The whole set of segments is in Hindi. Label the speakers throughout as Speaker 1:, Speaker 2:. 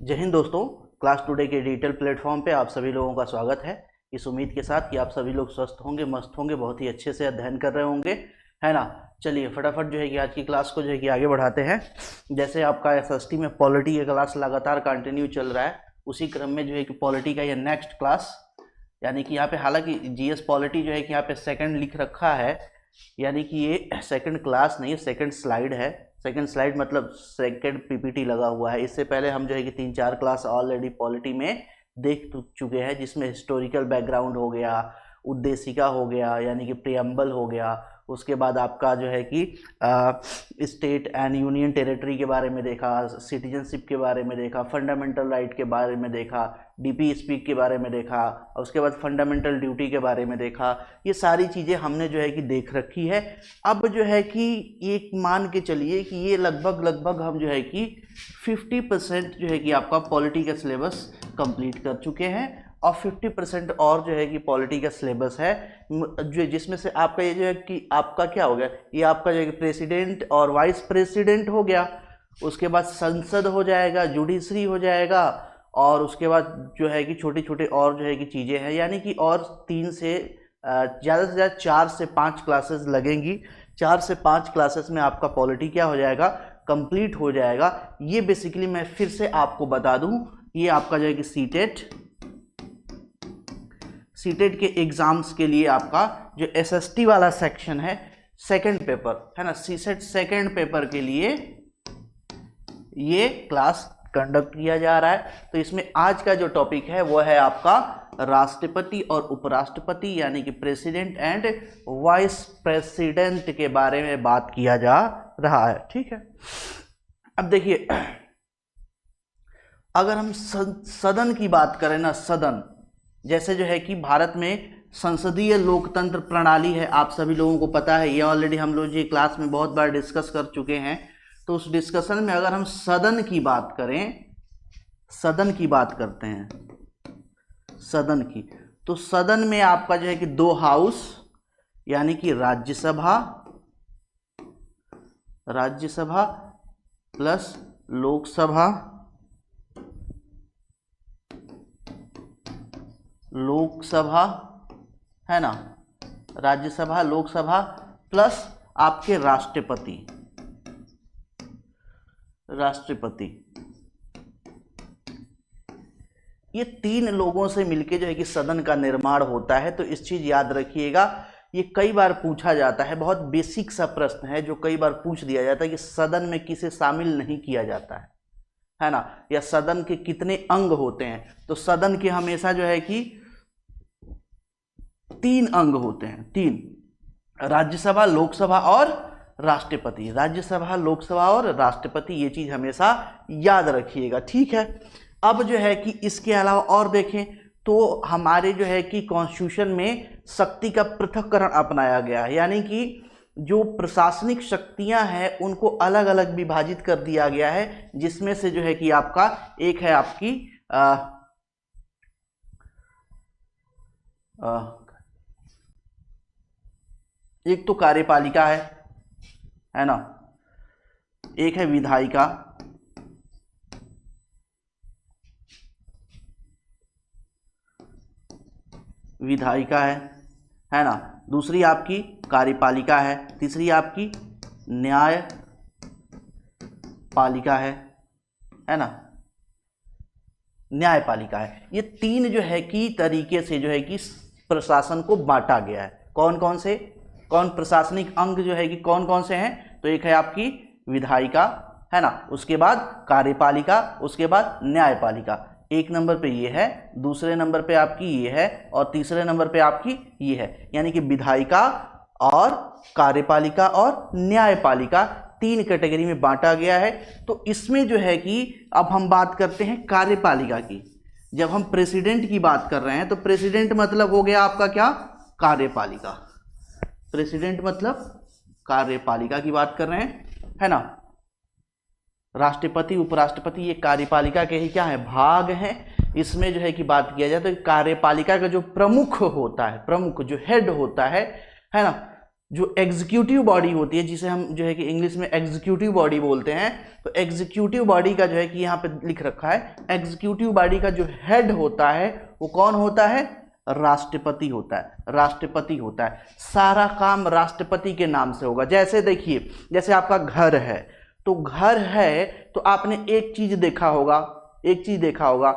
Speaker 1: जय हिंद दोस्तों। क्लास टुडे के डिजिटल प्लेटफॉर्म पे आप सभी लोगों का स्वागत है। इस उम्मीद के साथ कि आप सभी लोग स्वस्थ होंगे, मस्त होंगे, बहुत ही अच्छे से अध्ययन कर रहे होंगे, है ना। चलिए फटाफट जो है कि आज की क्लास को जो है कि आगे बढ़ाते हैं। जैसे आपका एसएसटी में पॉलिटी का क्लास लगातार कंटिन्यू चल रहा है, उसी क्रम में जो है कि पॉलिटी का ये नेक्स्ट क्लास, यानी कि यहाँ पे हालांकि जीएस पॉलिटी जो है कि यहाँ पे सेकंड लिख रखा है, यानी कि ये सेकंड क्लास नहीं है, सेकंड स्लाइड है। सेकंड स्लाइड मतलब सेकंड पीपीटी लगा हुआ है। इससे पहले हम जो है कि 3-4 क्लास ऑलरेडी पॉलिटी में देख चुके हैं, जिसमें हिस्टोरिकल बैकग्राउंड हो गया, उद्देशिका हो गया यानी कि प्रियम्बल हो गया, उसके बाद आपका जो है कि स्टेट एंड यूनियन टेरिटरी के बारे में देखा, सिटीजनशिप के बारे में देखा, फंडामेंटल राइट के बारे में देखा, डीपी स्पीक के बारे में देखा, और उसके बाद फंडामेंटल ड्यूटी के बारे में देखा। ये सारी चीज़ें हमने जो है कि देख रखी है। अब जो है कि एक मान के चलिए कि ये लगभग हम जो है कि 50% जो है कि आपका पॉलिटी का सिलेबस कंप्लीट कर चुके हैं, और 50% और जो है कि पॉलिटी का सिलेबस है, जो जिसमें से आपका ये जो है कि आपका क्या हो गया, ये आपका जो है कि प्रेसिडेंट और वाइस प्रेसिडेंट हो गया, उसके बाद संसद हो जाएगा, जुडिशरी हो जाएगा, और उसके बाद जो है कि छोटे छोटे और जो है कि चीज़ें हैं, यानी कि और 3 से ज़्यादा 4 से 5 क्लासेस लगेंगी। 4 से 5 क्लासेस में आपका पॉलिटी क्या हो जाएगा, कंप्लीट हो जाएगा। ये बेसिकली मैं फिर से आपको बता दूं, ये आपका जो है कि सीटेट के एग्जाम्स के लिए आपका जो एसएसटी वाला सेक्शन है, सेकंड पेपर है ना, सीसेट सेकंड पेपर के लिए ये क्लास कंडक्ट किया जा रहा है। तो इसमें आज का जो टॉपिक है वो है आपका राष्ट्रपति और उपराष्ट्रपति, यानी कि प्रेसिडेंट एंड वाइस प्रेसिडेंट के बारे में बात किया जा रहा है। ठीक है, अब देखिए, अगर हम सदन की बात करें ना, सदन जैसे जो है कि भारत में संसदीय लोकतंत्र प्रणाली है, आप सभी लोगों को पता है, ये ऑलरेडी हम लोग ये क्लास में बहुत बार डिस्कस कर चुके हैं। तो उस डिस्कशन में अगर हम सदन की बात करें, सदन की बात करते हैं, सदन की, तो सदन में आपका जो है कि 2 हाउस, यानी कि राज्यसभा प्लस लोकसभा, है ना, राज्यसभा लोकसभा प्लस आपके राष्ट्रपति, ये 3 लोगों से मिलके जो है कि सदन का निर्माण होता है। तो इस चीज याद रखिएगा, ये कई बार पूछा जाता है, बहुत बेसिक सा प्रश्न है जो कई बार पूछ दिया जाता है कि सदन में किसे शामिल नहीं किया जाता है ना, या सदन के कितने अंग होते हैं। तो सदन के हमेशा जो है कि 3 अंग होते हैं, 3, राज्यसभा, लोकसभा और राष्ट्रपति। राज्यसभा, लोकसभा और राष्ट्रपति, ये चीज हमेशा याद रखिएगा। ठीक है, अब जो है कि इसके अलावा और देखें तो हमारे जो है कि कॉन्स्टिट्यूशन में शक्ति का पृथक्करण अपनाया गया है, यानी कि जो प्रशासनिक शक्तियां हैं उनको अलग अलग विभाजित कर दिया गया है, जिसमें से जो है कि आपका एक है आपकी एक तो कार्यपालिका है ना, एक है विधायिका, है ना, दूसरी आपकी कार्यपालिका है, तीसरी आपकी न्यायपालिका है ना, न्यायपालिका है। ये 3 जो है कि तरीके से जो है कि प्रशासन को बांटा गया है। कौन प्रशासनिक अंग जो है कि कौन कौन से हैं, तो एक है आपकी विधायिका, है ना, उसके बाद कार्यपालिका, उसके बाद न्यायपालिका। 1 नंबर पे ये है, दूसरे नंबर पे आपकी ये है, और तीसरे नंबर पे आपकी ये है, यानी कि विधायिका और कार्यपालिका और न्यायपालिका 3 कैटेगरी में बांटा गया है। तो इसमें जो है कि अब हम बात करते हैं कार्यपालिका की। जब हम प्रेसिडेंट की बात कर रहे हैं तो प्रेसिडेंट मतलब हो गया आपका क्या, कार्यपालिका। प्रेसिडेंट मतलब कार्यपालिका की बात कर रहे हैं, है ना। राष्ट्रपति, उपराष्ट्रपति ये कार्यपालिका के ही क्या है, भाग हैं। इसमें जो है कि बात किया जाए तो कार्यपालिका का जो प्रमुख होता है, प्रमुख जो हेड होता है ना, जो एग्जीक्यूटिव बॉडी होती है, जिसे हम जो है कि इंग्लिश में एग्जीक्यूटिव बॉडी बोलते हैं, तो एग्जीक्यूटिव बॉडी का जो है कि यहाँ पे लिख रखा है, एग्जीक्यूटिव बॉडी का जो हेड होता है वो कौन होता है? राष्ट्रपति होता है। राष्ट्रपति होता है, सारा काम राष्ट्रपति के नाम से होगा। जैसे देखिए, जैसे आपका घर है, तो घर है तो आपने एक चीज देखा होगा, एक चीज देखा होगा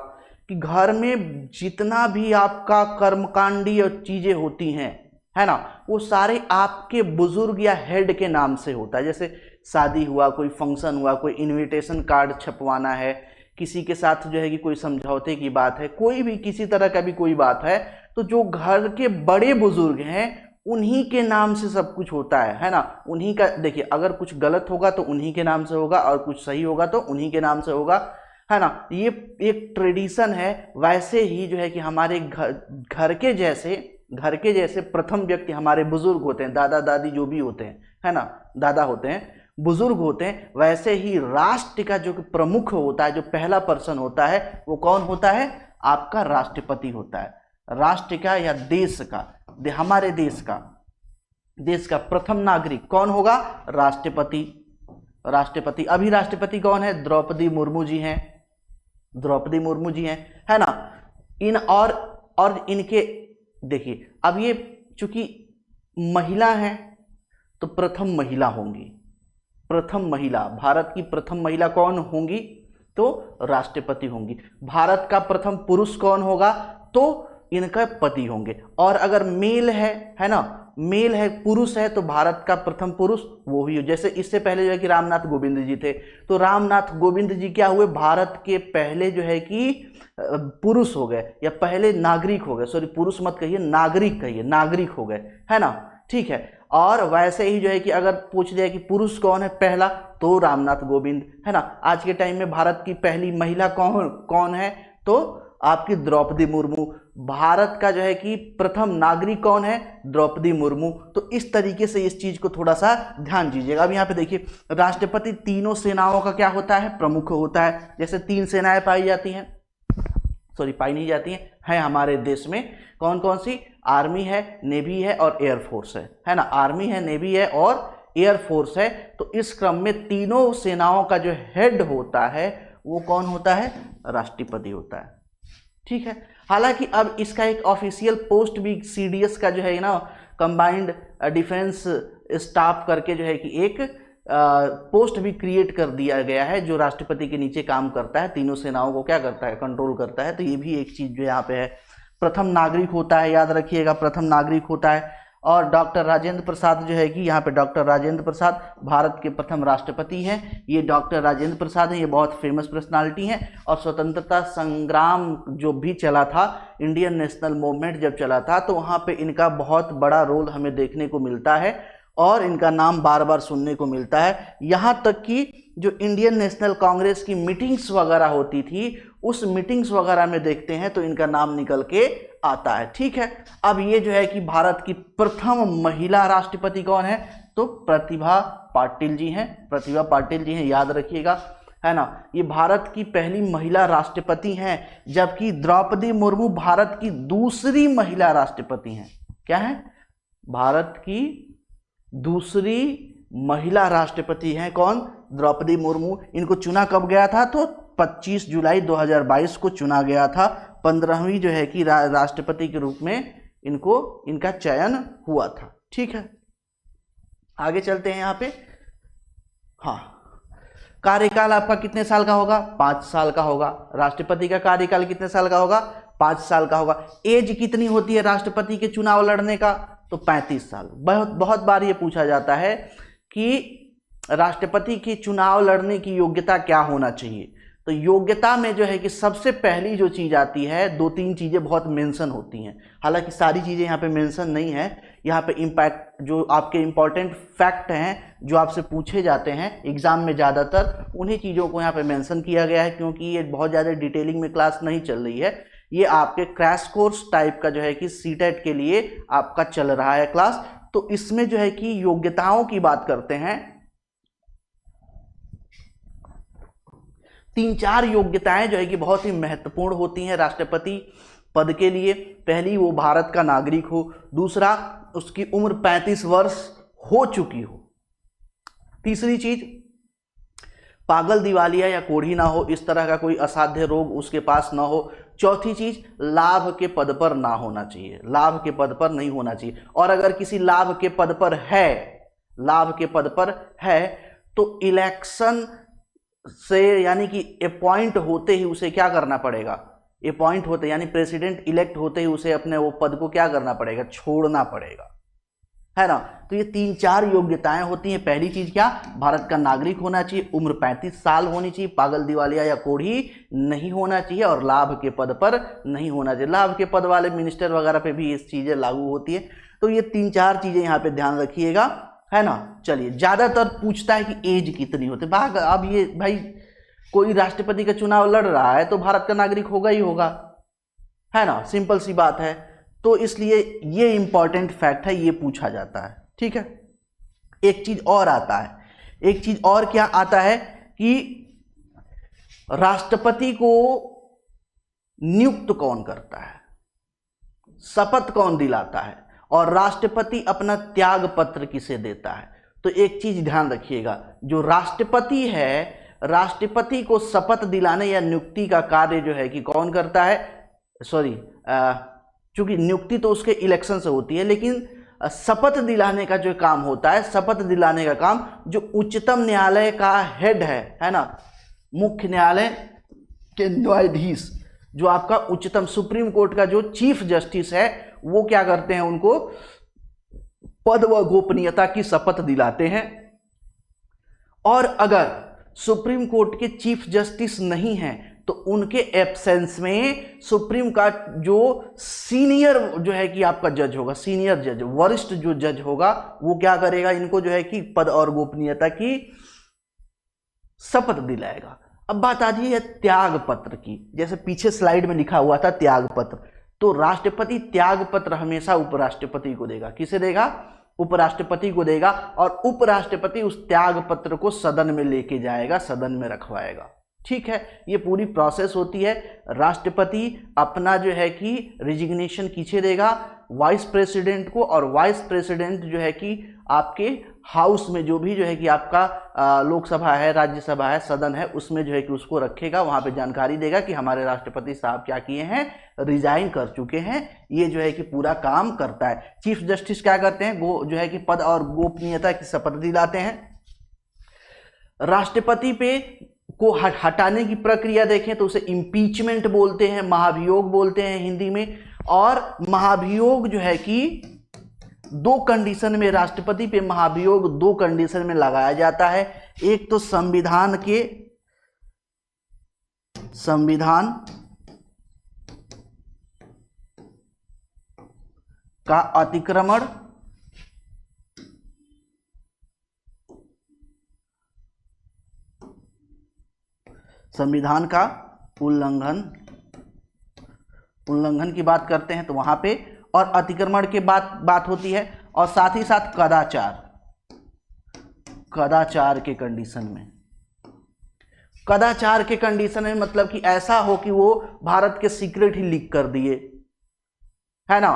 Speaker 1: कि घर में जितना भी आपका कर्मकांडी और चीजें होती हैं, है ना, वो सारे आपके बुजुर्ग या हेड के नाम से होता है। जैसे शादी हुआ, कोई फंक्शन हुआ, कोई इनविटेशन कार्ड छपवाना है, किसी के साथ जो है कि कोई समझौते की बात है, कोई भी किसी तरह का भी कोई बात है, तो जो घर के बड़े बुजुर्ग हैं उन्हीं के नाम से सब कुछ होता है ना। उन्हीं का, देखिए अगर कुछ गलत होगा तो उन्हीं के नाम से होगा और कुछ सही होगा तो उन्हीं के नाम से होगा, है ना। ये एक ट्रेडिशन है। वैसे ही जो है कि हमारे घर के जैसे प्रथम व्यक्ति हमारे बुजुर्ग होते हैं, दादा दादी जो भी होते हैं, है ना, दादा होते हैं, बुजुर्ग होते हैं। वैसे ही राष्ट्र का जो प्रमुख होता है, जो पहला पर्सन होता है, वो कौन होता है? आपका राष्ट्रपति होता है। राष्ट्र का या देश का, हमारे देश का प्रथम नागरिक कौन होगा? राष्ट्रपति। राष्ट्रपति, अभी राष्ट्रपति कौन है? द्रौपदी मुर्मू जी हैं, द्रौपदी मुर्मू जी हैं, है ना। इन और इनके देखिए, अब ये चूंकि महिला हैं तो प्रथम महिला होंगी। प्रथम महिला, भारत की प्रथम महिला कौन होंगी? तो राष्ट्रपति होंगी। भारत का प्रथम पुरुष कौन होगा? तो इनका पति होंगे। और अगर मेल है ना, मेल है, पुरुष है, तो भारत का प्रथम पुरुष वो ही हो। जैसे इससे पहले जो है कि रामनाथ कोविंद जी थे, तो रामनाथ कोविंद जी क्या हुए? भारत के पहले जो है कि पुरुष हो गए, या पहले नागरिक हो गए, सॉरी पुरुष मत कहिए, नागरिक कहिए, नागरिक हो गए, है ना, ठीक है। और वैसे ही जो है कि अगर पूछ दिया कि पुरुष कौन है पहला, तो रामनाथ कोविंद, है ना। आज के टाइम में भारत की पहली महिला कौन है? तो आपकी द्रौपदी मुर्मू। भारत का जो है कि प्रथम नागरिक कौन है? द्रौपदी मुर्मू। तो इस तरीके से इस चीज को थोड़ा सा ध्यान दीजिएगा। अब यहाँ पे देखिए, राष्ट्रपति तीनों सेनाओं का क्या होता है? प्रमुख होता है। जैसे 3 सेनाएं पाई जाती हैं, सॉरी पाई नहीं जाती हैं हमारे देश में, कौन कौन सी? आर्मी है, नेवी है और एयरफोर्स है ना। आर्मी है, नेवी है और एयरफोर्स है। तो इस क्रम में तीनों सेनाओं का जो हेड होता है वो कौन होता है? राष्ट्रपति होता है, ठीक है। हालांकि अब इसका एक ऑफिशियल पोस्ट भी सीडीएस का जो है ना, कंबाइंड डिफेंस स्टाफ करके जो है कि एक पोस्ट भी क्रिएट कर दिया गया है, जो राष्ट्रपति के नीचे काम करता है, तीनों सेनाओं को क्या करता है? कंट्रोल करता है। तो ये भी एक चीज जो यहाँ पे है। प्रथम नागरिक होता है, याद रखिएगा, प्रथम नागरिक होता है। और डॉक्टर राजेंद्र प्रसाद जो है कि यहाँ पे डॉक्टर राजेंद्र प्रसाद भारत के प्रथम राष्ट्रपति हैं। ये डॉक्टर राजेंद्र प्रसाद हैं, ये बहुत फेमस पर्सनालिटी हैं। और स्वतंत्रता संग्राम जो भी चला था, इंडियन नेशनल मूवमेंट जब चला था, तो वहाँ पे इनका बहुत बड़ा रोल हमें देखने को मिलता है और इनका नाम बार बार सुनने को मिलता है। यहाँ तक कि जो इंडियन नेशनल कांग्रेस की मीटिंग्स वगैरह होती थी, उस मीटिंग्स वगैरह में देखते हैं तो इनका नाम निकल के आता है, ठीक है। अब ये जो है कि भारत की प्रथम महिला राष्ट्रपति कौन है? तो प्रतिभा पाटिल जी हैं, प्रतिभा पाटिल जी हैं, याद रखिएगा, है ना। ये भारत की पहली महिला राष्ट्रपति हैं, जबकि द्रौपदी मुर्मू भारत की दूसरी महिला राष्ट्रपति हैं। क्या है? भारत की दूसरी महिला राष्ट्रपति हैं कौन? द्रौपदी मुर्मू। इनको चुना कब गया था? तो 25 जुलाई 2022 को चुना गया था। 15वीं जो है कि राष्ट्रपति के रूप में इनका चयन हुआ था, ठीक है। आगे चलते हैं यहाँ पे। हाँ, कार्यकाल आपका कितने साल का होगा? 5 साल का होगा। राष्ट्रपति का कार्यकाल कितने साल का होगा? 5 साल का होगा। एज कितनी होती है राष्ट्रपति के चुनाव लड़ने का? तो 35 साल। बहुत बार ये पूछा जाता है कि राष्ट्रपति के चुनाव लड़ने की योग्यता क्या होना चाहिए। तो योग्यता में जो है कि सबसे पहली जो चीज़ आती है, 2-3 चीज़ें बहुत मेंशन होती हैं। हालांकि सारी चीज़ें यहाँ पे मेंशन नहीं है। यहाँ पे इम्पैक्ट जो आपके इम्पॉर्टेंट फैक्ट हैं, जो आपसे पूछे जाते हैं एग्जाम में ज़्यादातर, उन्हीं चीज़ों को यहाँ पे मेंशन किया गया है, क्योंकि ये बहुत ज़्यादा डिटेलिंग में क्लास नहीं चल रही है। ये आपके क्रैश कोर्स टाइप का जो है कि सीटेट के लिए आपका चल रहा है क्लास। तो इसमें जो है कि योग्यताओं की बात करते हैं। 3-4 योग्यताएं जो है कि बहुत ही महत्वपूर्ण होती हैं राष्ट्रपति पद के लिए। पहली, वो भारत का नागरिक हो। दूसरा, उसकी उम्र 35 वर्ष हो चुकी हो। तीसरी चीज, पागल, दिवालिया या कोढ़ी ना हो, इस तरह का कोई असाध्य रोग उसके पास ना हो। चौथी चीज, लाभ के पद पर ना होना चाहिए, लाभ के पद पर नहीं होना चाहिए। और अगर किसी लाभ के पद पर है, लाभ के पद पर है, तो इलेक्शन से यानी कि अपॉइंट होते ही उसे क्या करना पड़ेगा, अपॉइंट होते यानी प्रेसिडेंट इलेक्ट होते ही उसे अपने वो पद को क्या करना पड़ेगा, छोड़ना पड़ेगा, है ना। तो ये 3-4 योग्यताएं होती हैं। पहली चीज क्या, भारत का नागरिक होना चाहिए, उम्र 35 साल होनी चाहिए, पागल, दिवालिया या कोढ़ी नहीं होना चाहिए, और लाभ के पद पर नहीं होना चाहिए। लाभ के पद वाले मिनिस्टर वगैरह पे भी ये चीजें लागू होती है। तो ये 3-4 चीजें यहाँ पे ध्यान रखिएगा, है ना। चलिए, ज्यादातर पूछता है कि एज कितनी होती है। अब ये भाई कोई राष्ट्रपति का चुनाव लड़ रहा है तो भारत का नागरिक होगा ही होगा, है ना, सिंपल सी बात है। तो इसलिए ये इंपॉर्टेंट फैक्ट है, ये पूछा जाता है, ठीक है। एक चीज और आता है, एक चीज और क्या आता है कि राष्ट्रपति को नियुक्त कौन करता है, शपथ कौन दिलाता है, और राष्ट्रपति अपना त्याग पत्र किसे देता है। तो एक चीज ध्यान रखिएगा, जो राष्ट्रपति है, राष्ट्रपति को शपथ दिलाने या नियुक्ति का कार्य जो है कि कौन करता है, सॉरी, चूंकि नियुक्ति तो उसके इलेक्शन से होती है, लेकिन शपथ दिलाने का जो काम होता है, शपथ दिलाने का काम जो उच्चतम न्यायालय का हेड है ना, मुख्य न्यायालय के न्यायाधीश, जो आपका उच्चतम सुप्रीम कोर्ट का जो चीफ जस्टिस है, वो क्या करते हैं, उनको पद व गोपनीयता की शपथ दिलाते हैं। और अगर सुप्रीम कोर्ट के चीफ जस्टिस नहीं हैं तो उनके एब्सेंस में सुप्रीम कोर्ट जो सीनियर जो है कि आपका जज होगा, सीनियर जज, वरिष्ठ जो जज होगा, वो क्या करेगा, इनको जो है कि पद और गोपनीयता की शपथ दिलाएगा। अब बात आ रही है त्याग पत्र की, जैसे पीछे स्लाइड में लिखा हुआ था त्याग पत्र, तो राष्ट्रपति त्याग पत्र हमेशा उपराष्ट्रपति को देगा। किसे देगा, उपराष्ट्रपति को देगा, और उपराष्ट्रपति उस त्याग पत्र को सदन में लेके जाएगा, सदन में रखवाएगा, ठीक है। ये पूरी प्रोसेस होती है। राष्ट्रपति अपना जो है कि रिजिग्नेशन किसे देगा, वाइस प्रेसिडेंट को, और वाइस प्रेसिडेंट जो है कि आपके हाउस में जो भी जो है कि आपका लोकसभा है, राज्यसभा है, सदन है, उसमें जो है कि उसको रखेगा, वहां पे जानकारी देगा कि हमारे राष्ट्रपति साहब क्या किए हैं, रिजाइन कर चुके हैं। ये जो है कि पूरा काम करता है। चीफ जस्टिस क्या करते हैं, वो जो है कि पद और गोपनीयता की शपथ दिलाते हैं। राष्ट्रपति पे को हटाने की प्रक्रिया देखें तो उसे इम्पीचमेंट बोलते हैं, महाभियोग बोलते हैं हिंदी में। और महाभियोग जो है कि 2 कंडीशन में, राष्ट्रपति पे महाभियोग 2 कंडीशन में लगाया जाता है। एक तो संविधान का अतिक्रमण, संविधान का उल्लंघन की बात करते हैं तो वहां पे, और अतिक्रमण की बात होती है, और साथ ही साथ कदाचार के कंडीशन में। कदाचार के कंडीशन में मतलब कि ऐसा हो कि वो भारत के सीक्रेट ही लीक कर दिए, है ना,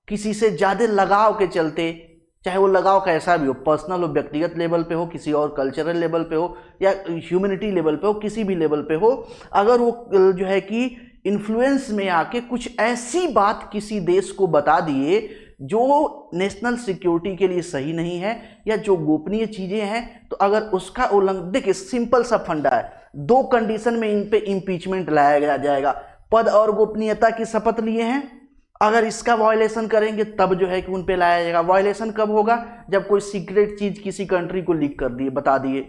Speaker 1: किसी से ज्यादा लगाव के चलते, चाहे वो लगाव कैसा भी हो, पर्सनल हो, व्यक्तिगत लेवल पे हो, किसी और कल्चरल लेवल पे हो, या ह्यूमैनिटी लेवल पे हो, किसी भी लेवल पे हो, अगर वो जो है कि इन्फ्लुएंस में आके कुछ ऐसी बात किसी देश को बता दिए जो नेशनल सिक्योरिटी के लिए सही नहीं है, या जो गोपनीय चीजें हैं, तो अगर उसका उल्लंघन, देखिए सिंपल सा फंडा है, 2 कंडीशन में इन पे इम्पीचमेंट लाया जाएगा। पद और गोपनीयता की शपथ लिए हैं, अगर इसका वायलेशन करेंगे तब जो है कि उन पे लाया जाएगा। वायलेशन कब होगा, जब कोई सीक्रेट चीज किसी कंट्री को लीक कर दिए, बता दिए,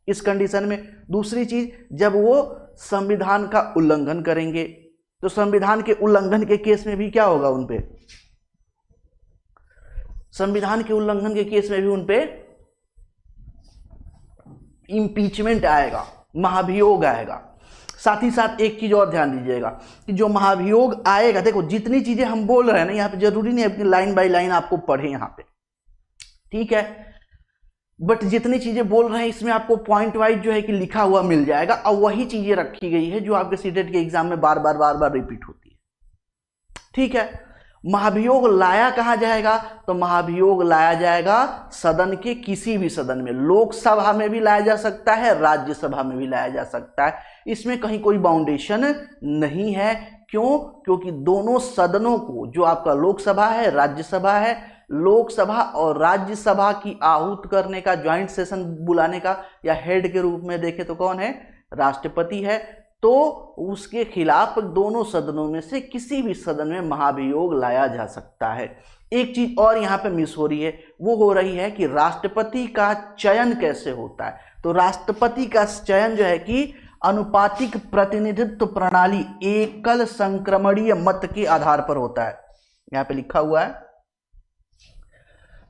Speaker 1: इस कंडीशन में। दूसरी चीज, जब वो संविधान का उल्लंघन करेंगे, तो संविधान के उल्लंघन के केस में भी क्या होगा, उन पे, संविधान के उल्लंघन के केस में भी उन पे इंपीचमेंट आएगा, महाभियोग आएगा। साथ ही साथ एक चीज और ध्यान दीजिएगा कि जो महाभियोग आएगा, देखो जितनी चीजें हम बोल रहे हैं ना, यहाँ पे जरूरी नहीं है लाइन बाय लाइन आपको पढ़े यहाँ पे, ठीक है, बट जितनी चीजें बोल रहे हैं इसमें आपको पॉइंट वाइज जो है कि लिखा हुआ मिल जाएगा, और वही चीजें रखी गई है जो आपके सीटेट के एग्जाम में बार बार रिपीट होती है, ठीक है। महाभियोग लाया कहाँ जाएगा? तो महाभियोग लाया जाएगा सदन के किसी भी सदन में, लोकसभा में भी लाया जा सकता है, राज्यसभा में भी लाया जा सकता है, इसमें कहीं कोई बाउंडेशन नहीं है। क्यों? क्योंकि दोनों सदनों को, जो आपका लोकसभा है, राज्यसभा है, लोकसभा और राज्यसभा की आहूत करने का, ज्वाइंट सेशन बुलाने का या हेड के रूप में देखे तो कौन है? राष्ट्रपति है। तो उसके खिलाफ दोनों सदनों में से किसी भी सदन में महाभियोग लाया जा सकता है। एक चीज और यहां पे मिस हो रही है, वो हो रही है कि राष्ट्रपति का चयन कैसे होता है। तो राष्ट्रपति का चयन जो है कि अनुपातिक प्रतिनिधित्व प्रणाली एकल संक्रमणीय मत के आधार पर होता है। यहां पे लिखा हुआ है,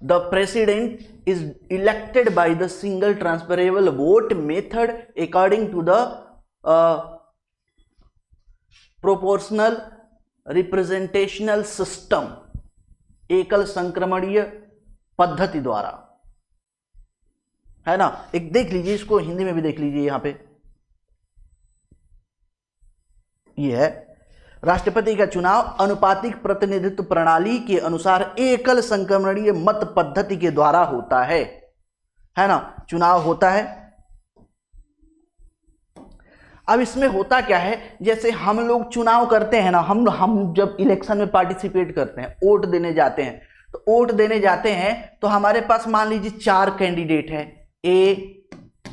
Speaker 1: the president is elected by the single transferable vote method according to the proportional representational system, एकल संक्रमणीय पद्धति द्वारा, है ना। एक देख लीजिए, इसको हिंदी में भी देख लीजिए, यहां पे ये है, राष्ट्रपति का चुनाव अनुपातिक प्रतिनिधित्व प्रणाली के अनुसार एकल संक्रमणीय मत पद्धति के द्वारा होता है ना। चुनाव होता है। अब इसमें होता क्या है, जैसे हम लोग चुनाव करते हैं ना, हम जब इलेक्शन में पार्टिसिपेट करते हैं, वोट देने जाते हैं, तो वोट देने जाते हैं तो हमारे पास मान लीजिए 4 कैंडिडेट हैं, ए,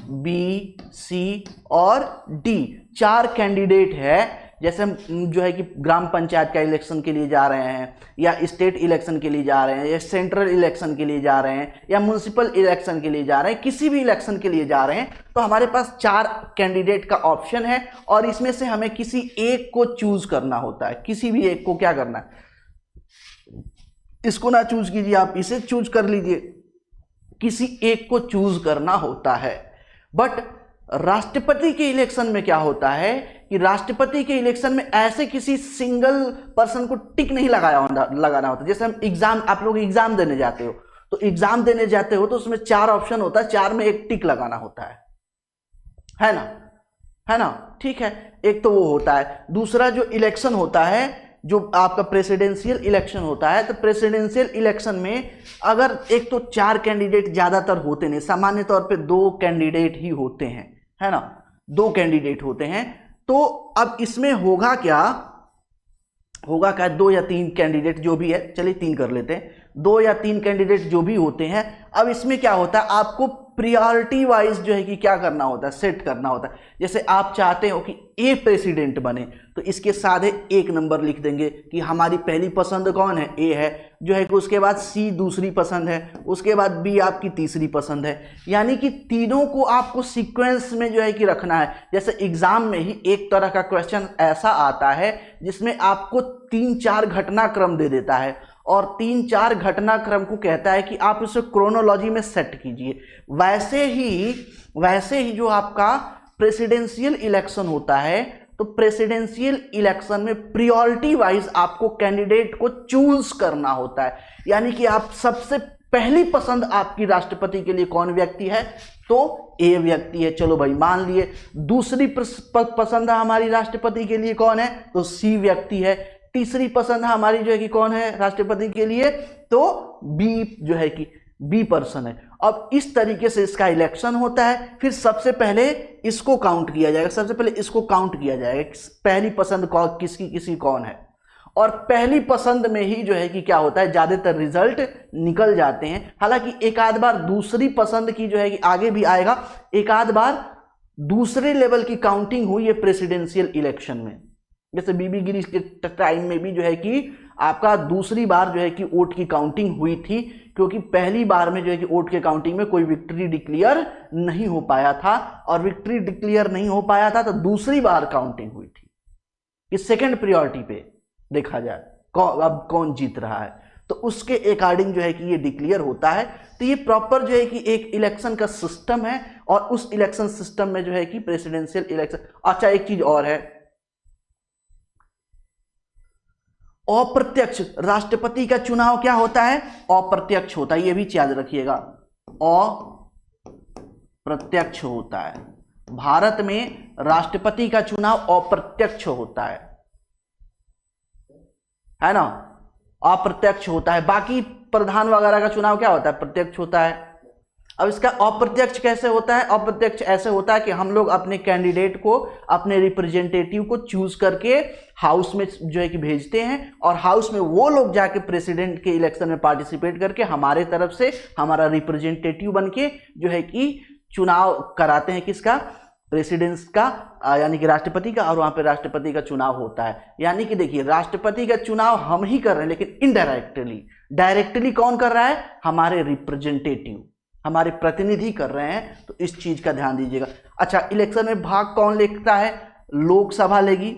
Speaker 1: बी, सी और डी, 4 कैंडिडेट है। जैसे हम जो है कि ग्राम पंचायत का इलेक्शन के लिए जा रहे हैं, या स्टेट इलेक्शन के लिए जा रहे हैं, या सेंट्रल इलेक्शन के लिए जा रहे हैं, या म्युनिसिपल इलेक्शन के लिए जा रहे हैं, किसी भी इलेक्शन के लिए जा रहे हैं, तो हमारे पास 4 कैंडिडेट का ऑप्शन है और इसमें से हमें किसी एक को चूज करना होता है। किसी भी एक को क्या करना है, इसको ना चूज कीजिए, आप इसे चूज कर लीजिए, किसी एक को चूज करना होता है। बट राष्ट्रपति के इलेक्शन में क्या होता है कि राष्ट्रपति के इलेक्शन में ऐसे किसी सिंगल पर्सन को टिक नहीं लगाना होता। जैसे हम एग्जाम, आप लोग एग्जाम देने जाते हो, तो एग्जाम देने जाते हो तो उसमें 4 ऑप्शन होता है, 4 में एक टिक लगाना होता है ना, ठीक है। एक तो वो होता है। दूसरा जो इलेक्शन होता है, जो आपका प्रेसिडेंशियल इलेक्शन होता है, तो प्रेसिडेंशियल इलेक्शन में अगर एक तो 4 कैंडिडेट ज्यादातर होते नहीं, सामान्य तौर पे 2 कैंडिडेट ही होते हैं, है ना, 2 कैंडिडेट होते हैं। तो अब इसमें होगा क्या, 2 या 3 कैंडिडेट जो भी है, चलिए 3 कर लेते हैं, 2 या 3 कैंडिडेट जो भी होते हैं। अब इसमें क्या होता है, आपको प्रायोरिटी वाइज जो है कि क्या करना होता है, सेट करना होता है। जैसे आप चाहते हो कि ए प्रेसिडेंट बने, तो इसके साथ 1 नंबर लिख देंगे कि हमारी पहली पसंद कौन है, ए है, जो है कि उसके बाद सी दूसरी पसंद है, उसके बाद बी आपकी तीसरी पसंद है। यानी कि तीनों को आपको सीक्वेंस में जो है कि रखना है। जैसे एग्जाम में ही एक तरह का क्वेश्चन ऐसा आता है जिसमें आपको 3-4 घटनाक्रम दे देता है और 3-4 घटनाक्रम को कहता है कि आप उसे क्रोनोलॉजी में सेट कीजिए। वैसे ही जो आपका प्रेसिडेंशियल इलेक्शन होता है, तो प्रेसिडेंशियल इलेक्शन में प्रायोरिटी वाइज आपको कैंडिडेट को चूज करना होता है। यानी कि आप सबसे पहली पसंद आपकी राष्ट्रपति के लिए कौन व्यक्ति है, तो ए व्यक्ति है, चलो भाई मान लिए। दूसरी पसंद हमारी राष्ट्रपति के लिए कौन है, तो सी व्यक्ति है। तीसरी पसंद हमारी जो है कि कौन है राष्ट्रपति के लिए, तो बी जो है कि बी पर्सन है। अब इस तरीके से इसका इलेक्शन होता है। फिर सबसे पहले इसको काउंट किया जाएगा, पहली पसंद किसी कौन है। और पहली पसंद में ही जो है कि क्या होता है, ज्यादातर रिजल्ट निकल जाते हैं। हालांकि एक आध बार दूसरी पसंद की जो है कि आगे भी आएगा, एक आध बार दूसरे लेवल की काउंटिंग हुई है प्रेसिडेंशियल इलेक्शन में। जैसे बीबी गिरीश के टाइम में भी जो है कि आपका दूसरी बार जो है कि वोट की काउंटिंग हुई थी, क्योंकि पहली बार में जो है कि वोट के काउंटिंग में कोई विक्ट्री डिक्लेयर नहीं हो पाया था, और विक्ट्री डिक्लेयर नहीं हो पाया था तो दूसरी बार काउंटिंग हुई थी कि सेकंड प्रायोरिटी पे देखा जाए अब कौन जीत रहा है, तो उसके अकॉर्डिंग जो है कि ये डिक्लेयर होता है। तो ये प्रॉपर जो है कि एक इलेक्शन का सिस्टम है, और उस इलेक्शन सिस्टम में जो है कि प्रेसिडेंशियल इलेक्शन। अच्छा, एक चीज और है, अप्रत्यक्ष राष्ट्रपति का चुनाव क्या होता है, अप्रत्यक्ष होता है। ये भी याद रखिएगा, अप्रत्यक्ष होता है। भारत में राष्ट्रपति का चुनाव अप्रत्यक्ष होता है ना। अप्रत्यक्ष होता है। बाकी प्रधान वगैरह का चुनाव क्या होता है, प्रत्यक्ष होता है। अब इसका अप्रत्यक्ष कैसे होता है, अप्रत्यक्ष ऐसे होता है कि हम लोग अपने कैंडिडेट को, अपने रिप्रेजेंटेटिव को चूज करके हाउस में जो है कि भेजते हैं, और हाउस में वो लोग जाके प्रेसिडेंट के इलेक्शन में पार्टिसिपेट करके हमारे तरफ से हमारा रिप्रेजेंटेटिव बनके जो है कि चुनाव कराते हैं, किसका, प्रेसिडेंट का, यानी कि राष्ट्रपति का, और वहां पे राष्ट्रपति का चुनाव होता है। यानी कि देखिए राष्ट्रपति का चुनाव हम ही कर रहे हैं, लेकिन इनडायरेक्टली, डायरेक्टली कौन कर रहा है, हमारे रिप्रेजेंटेटिव, हमारे प्रतिनिधि कर रहे हैं। तो इस चीज का ध्यान दीजिएगा। अच्छा, इलेक्शन में भाग कौन लेता है, लोकसभा लेगी,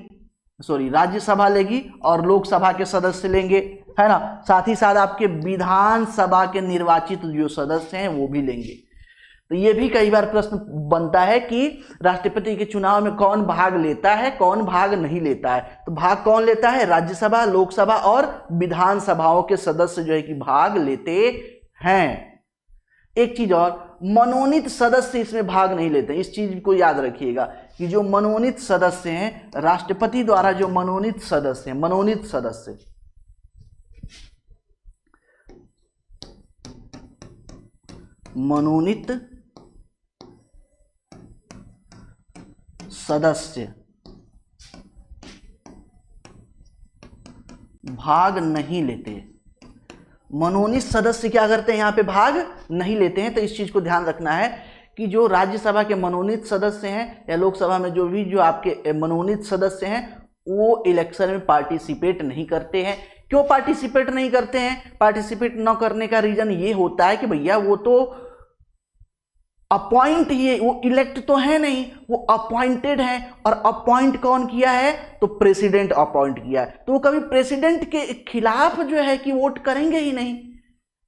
Speaker 1: सॉरी राज्यसभा लेगी, और लोकसभा के सदस्य लेंगे, है ना। साथ ही साथ आपके विधानसभा के निर्वाचित जो सदस्य हैं वो भी लेंगे। तो ये भी कई बार प्रश्न बनता है कि राष्ट्रपति के चुनाव में कौन भाग लेता है, कौन भाग नहीं लेता है। तो भाग कौन लेता है, राज्यसभा, लोकसभा और विधानसभाओं के सदस्य जो है कि भाग लेते हैं। एक चीज और, मनोनीत सदस्य इसमें भाग नहीं लेते। इस चीज को याद रखिएगा कि जो मनोनीत सदस्य हैं, राष्ट्रपति द्वारा जो मनोनीत सदस्य हैं, मनोनीत सदस्य, मनोनीत सदस्य भाग नहीं लेते। मनोनीत सदस्य क्या करते हैं, यहां पे भाग नहीं लेते हैं। तो इस चीज को ध्यान रखना है कि जो राज्यसभा के मनोनीत सदस्य हैं या लोकसभा में जो आपके मनोनीत सदस्य हैं, वो इलेक्शन में पार्टिसिपेट नहीं करते हैं। क्यों पार्टिसिपेट नहीं करते हैं, पार्टिसिपेट न करने का रीजन ये होता है कि भैया वो तो अपॉइंट, ये वो इलेक्ट तो है नहीं, वो अपॉइंटेड है, और अपॉइंट कौन किया है, तो प्रेसिडेंट अपॉइंट किया है। तो वो कभी प्रेसिडेंट के खिलाफ जो है कि वोट करेंगे ही नहीं,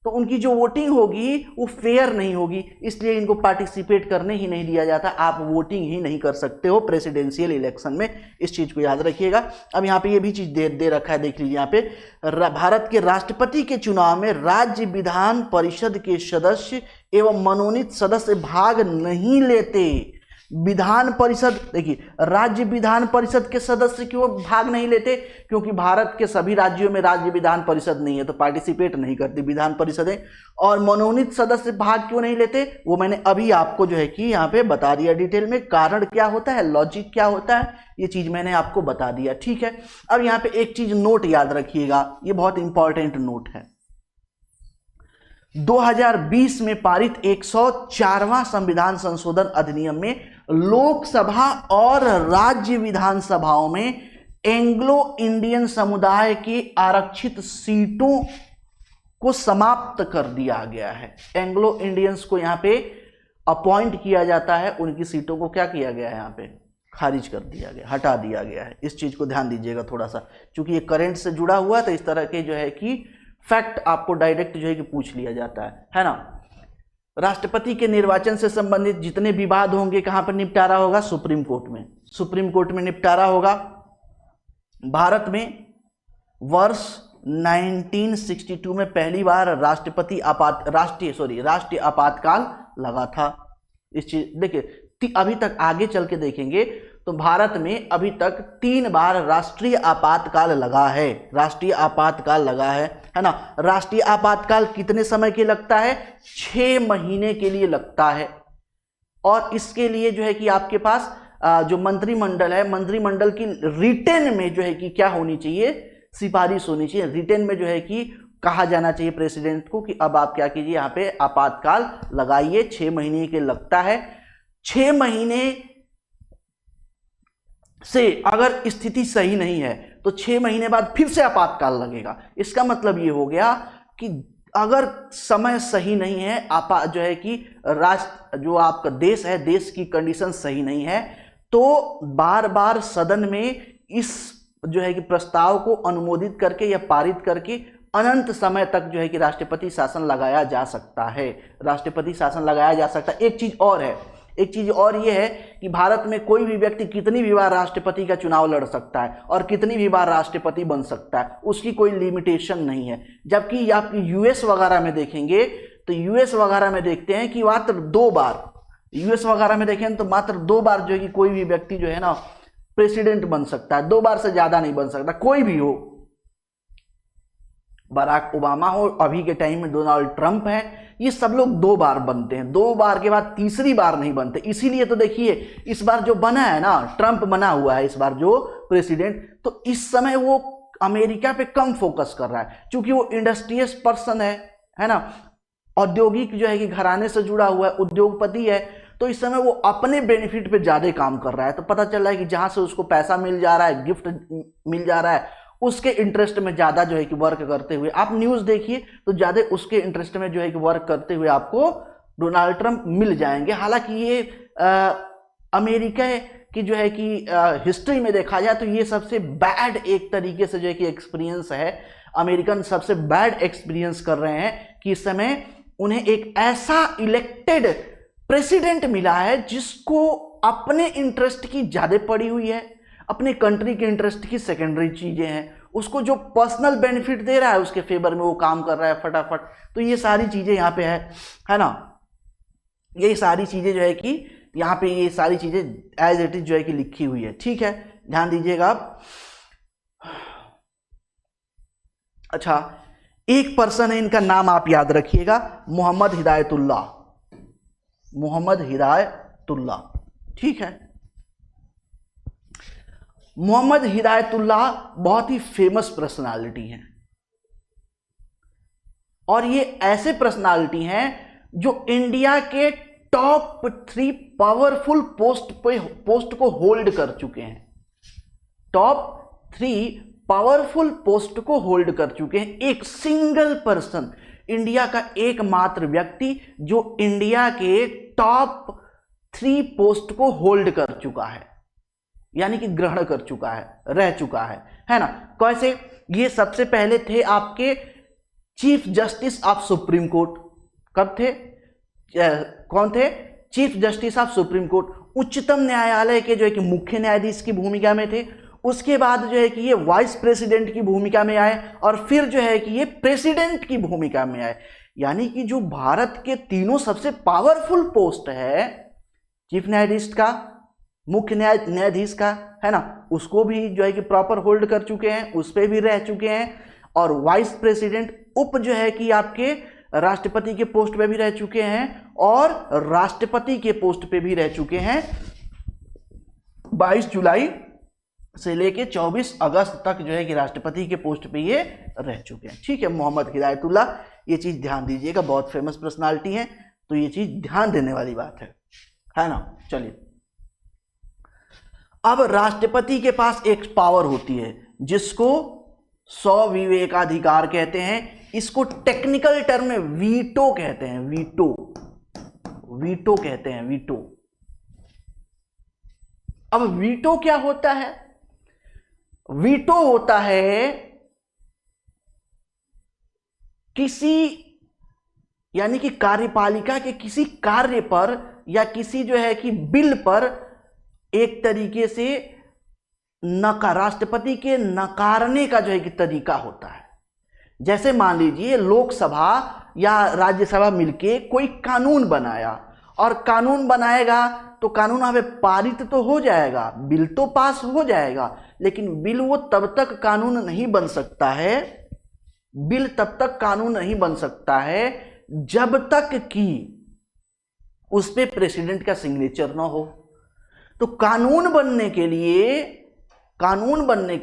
Speaker 1: तो उनकी जो वोटिंग होगी वो फेयर नहीं होगी, इसलिए इनको पार्टिसिपेट करने ही नहीं दिया जाता। आप वोटिंग ही नहीं कर सकते हो प्रेसिडेंशियल इलेक्शन में, इस चीज को याद रखिएगा। अब यहाँ पे ये भी चीज दे रखा है, देख लीजिए यहाँ पे, भारत के राष्ट्रपति के चुनाव में राज्य विधान परिषद के सदस्य एवं मनोनीत सदस्य भाग नहीं लेते। विधान परिषद, देखिए राज्य विधान परिषद के सदस्य क्यों भाग नहीं लेते, क्योंकि भारत के सभी राज्यों में राज्य विधान परिषद नहीं है, तो पार्टिसिपेट नहीं करती विधान परिषदें। और मनोनीत सदस्य भाग क्यों नहीं लेते, वो मैंने अभी आपको जो है कि यहाँ पे बता दिया डिटेल में। कारण क्या होता है, लॉजिक क्या होता है, ये चीज मैंने आपको बता दिया, ठीक है। अब यहाँ पे एक चीज नोट याद रखिएगा, ये बहुत इंपॉर्टेंट नोट है। 2020 में पारित 104वां संविधान संशोधन अधिनियम में लोकसभा और राज्य विधानसभाओं में एंग्लो इंडियन समुदाय की आरक्षित सीटों को समाप्त कर दिया गया है। एंग्लो इंडियंस को यहां पे अपॉइंट किया जाता है, उनकी सीटों को क्या किया गया है, यहां पे खारिज कर दिया गया, हटा दिया गया है। इस चीज को ध्यान दीजिएगा थोड़ा सा, क्योंकि ये करंट से जुड़ा हुआ है, तो इस तरह के जो है कि फैक्ट आपको डायरेक्ट जो है कि पूछ लिया जाता है ना। राष्ट्रपति के निर्वाचन से संबंधित जितने विवाद होंगे कहां पर निपटारा होगा, सुप्रीम कोर्ट में, सुप्रीम कोर्ट में निपटारा होगा। भारत में वर्ष 1962 में पहली बार राष्ट्रीय आपातकाल लगा था। इस चीज देखिए, अभी तक आगे चल के देखेंगे तो भारत में अभी तक 3 बार राष्ट्रीय आपातकाल लगा है, राष्ट्रीय आपातकाल लगा है ना। राष्ट्रीय आपातकाल कितने समय के लगता है, 6 महीने के लिए लगता है। और इसके लिए जो है कि आपके पास जो मंत्रिमंडल है, मंत्रिमंडल की रिटेन में जो है कि क्या होनी चाहिए, सिफारिश होनी चाहिए। रिटेन में जो है कि कहा जाना चाहिए प्रेसिडेंट को कि अब आप क्या कीजिए, यहाँ पे आपातकाल लगाइए, 6 महीने के लगता है। 6 महीने से अगर स्थिति सही नहीं है तो 6 महीने बाद फिर से आपातकाल लगेगा। इसका मतलब ये हो गया कि अगर समय सही नहीं है, जो है कि राष्ट्र, जो आपका देश है, देश की कंडीशन सही नहीं है, तो बार बार सदन में इस जो है कि प्रस्ताव को अनुमोदित करके या पारित करके अनंत समय तक जो है कि राष्ट्रपति शासन लगाया जा सकता है, राष्ट्रपति शासन लगाया जा सकता है। एक चीज और है, एक चीज और ये है कि भारत में कोई भी व्यक्ति कितनी भी बार राष्ट्रपति का चुनाव लड़ सकता है और कितनी भी बार राष्ट्रपति बन सकता है, उसकी कोई लिमिटेशन नहीं है। जबकि आप यूएस वगैरह में देखेंगे तो यूएस वगैरह में देखते हैं कि मात्र 2 बार, यूएस वगैरह में देखें तो मात्र 2 बार जो है कि कोई भी व्यक्ति जो है ना प्रेसिडेंट बन सकता है, 2 बार से ज्यादा नहीं बन सकता, कोई भी हो। बराक ओबामा हो, अभी के टाइम में डोनाल्ड ट्रंप है, ये सब लोग 2 बार बनते हैं, 2 बार के बाद तीसरी बार नहीं बनते। इसीलिए तो देखिए इस बार जो बना है ना, ट्रंप बना हुआ है इस बार जो प्रेसिडेंट, तो इस समय वो अमेरिका पे कम फोकस कर रहा है, क्योंकि वो इंडस्ट्रियस पर्सन है ना, औद्योगिक जो है कि घराने से जुड़ा हुआ है, उद्योगपति है, तो इस समय वो अपने बेनिफिट पे ज्यादा काम कर रहा है। तो पता चल रहा है कि जहां से उसको पैसा मिल जा रहा है, गिफ्ट मिल जा रहा है, उसके इंटरेस्ट में ज्यादा जो है कि वर्क करते हुए, आप न्यूज देखिए तो ज्यादा उसके इंटरेस्ट में जो है कि वर्क करते हुए आपको डोनाल्ड ट्रंप मिल जाएंगे। हालांकि ये अमेरिका की जो है कि हिस्ट्री में देखा जाए तो ये सबसे बैड एक तरीके से जो है कि एक्सपीरियंस है, अमेरिकन सबसे बैड एक्सपीरियंस कर रहे हैं कि इस समय उन्हें एक ऐसा इलेक्टेड प्रेसिडेंट मिला है जिसको अपने इंटरेस्ट की ज्यादा पड़ी हुई है, अपने कंट्री के इंटरेस्ट की सेकेंडरी चीजें हैं, उसको जो पर्सनल बेनिफिट दे रहा है उसके फेवर में वो काम कर रहा है फटाफट। तो ये सारी चीजें यहाँ पे है ना, ये सारी चीजें जो है कि यहाँ पे ये सारी चीजें एज इट इज जो है कि लिखी हुई है, ठीक है, ध्यान दीजिएगा आप। अच्छा, एक पर्सन है, इनका नाम आप याद रखिएगा, मोहम्मद हिदायतुल्लाह, मोहम्मद हिदायतुल्लाह, ठीक है। मोहम्मद हिदायतुल्लाह बहुत ही फेमस पर्सनालिटी हैं, और ये ऐसे पर्सनालिटी हैं जो इंडिया के टॉप 3 पावरफुल पोस्ट को होल्ड कर चुके हैं, टॉप 3 पावरफुल पोस्ट को होल्ड कर चुके हैं। एक सिंगल पर्सन, इंडिया का एकमात्र व्यक्ति जो इंडिया के टॉप 3 पोस्ट को होल्ड कर चुका है, यानी कि ग्रहण कर चुका है, रह चुका है ना। कैसे? ये सबसे पहले थे आपके chief justice of supreme court. कब थे? कौन थे? Chief justice of supreme court, उच्चतम न्यायालय के जो है कि मुख्य न्यायाधीश की भूमिका में थे। उसके बाद जो है कि ये वाइस प्रेसिडेंट की भूमिका में आए, और फिर जो है कि ये प्रेसिडेंट की भूमिका में आए। यानी कि जो भारत के तीनों सबसे पावरफुल पोस्ट है, चीफ न्यायाधीश का, मुख्य न्यायाधीश का, है ना, उसको भी जो है कि प्रॉपर होल्ड कर चुके हैं, उस पर भी रह चुके हैं, और वाइस प्रेसिडेंट, उप जो है कि आपके राष्ट्रपति के पोस्ट पे भी रह चुके हैं, और राष्ट्रपति के पोस्ट पे भी रह चुके हैं। 22 जुलाई से लेके 24 अगस्त तक जो है कि राष्ट्रपति के पोस्ट पे ये रह चुके हैं, ठीक है। मोहम्मद हिदायतुल्लाह, ये चीज ध्यान दीजिएगा, बहुत फेमस पर्सनालिटी है, तो ये चीज ध्यान देने वाली बात है ना। चलिए, अब राष्ट्रपति के पास एक पावर होती है जिसको सविवेकाधिकार कहते हैं। इसको टेक्निकल टर्म में वीटो कहते हैं, वीटो कहते हैं, वीटो। अब वीटो क्या होता है? वीटो होता है किसी, यानी कि कार्यपालिका के किसी कार्य पर या किसी जो है कि बिल पर एक तरीके से राष्ट्रपति के नकारने का जो है कि तरीका होता है। जैसे मान लीजिए लोकसभा या राज्यसभा मिलके कोई कानून बनाया, और कानून बनाएगा तो कानून हमें पारित तो हो जाएगा, बिल तो पास हो जाएगा, लेकिन बिल वो तब तक कानून नहीं बन सकता है, बिल तब तक कानून नहीं बन सकता है जब तक कि उस पे प्रेसिडेंट का सिग्नेचर ना हो। तो कानून बनने के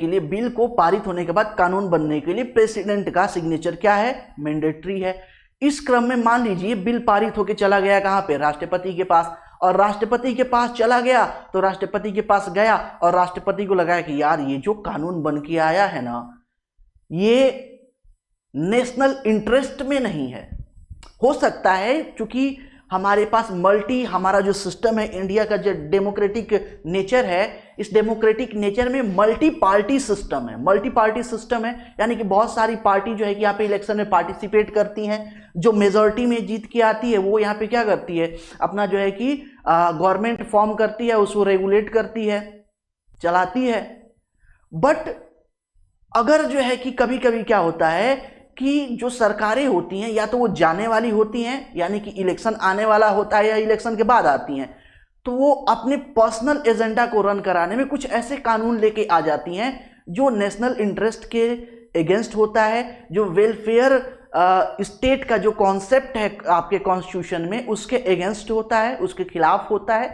Speaker 1: लिए बिल को पारित होने के बाद कानून बनने के लिए प्रेसिडेंट का सिग्नेचर क्या है? मैंडेटरी है। इस क्रम में मान लीजिए बिल पारित होकर चला गया कहां पे? राष्ट्रपति के पास, और राष्ट्रपति के पास चला गया तो राष्ट्रपति के पास गया और राष्ट्रपति को लगाया कि यार ये जो कानून बन के आया है ना, ये नेशनल इंटरेस्ट में नहीं है। हो सकता है क्योंकि हमारे पास हमारा जो सिस्टम है, इंडिया का जो डेमोक्रेटिक नेचर है, इस डेमोक्रेटिक नेचर में मल्टी पार्टी सिस्टम है, यानी कि बहुत सारी पार्टी जो है कि यहाँ पे इलेक्शन में पार्टिसिपेट करती हैं। जो मेजॉरिटी में जीत के आती है वो यहाँ पे क्या करती है? अपना जो है कि गवर्नमेंट फॉर्म करती है, उसको रेगुलेट करती है, चलाती है। बट अगर जो है कि कभी कभी क्या होता है कि जो सरकारें होती हैं या तो वो जाने वाली होती हैं, यानी कि इलेक्शन आने वाला होता है या इलेक्शन के बाद आती हैं, तो वो अपने पर्सनल एजेंडा को रन कराने में कुछ ऐसे कानून लेके आ जाती हैं जो नेशनल इंटरेस्ट के अगेंस्ट होता है, जो वेलफेयर स्टेट का जो कॉन्सेप्ट है आपके कॉन्स्टिट्यूशन में उसके अगेंस्ट होता है, उसके खिलाफ होता है।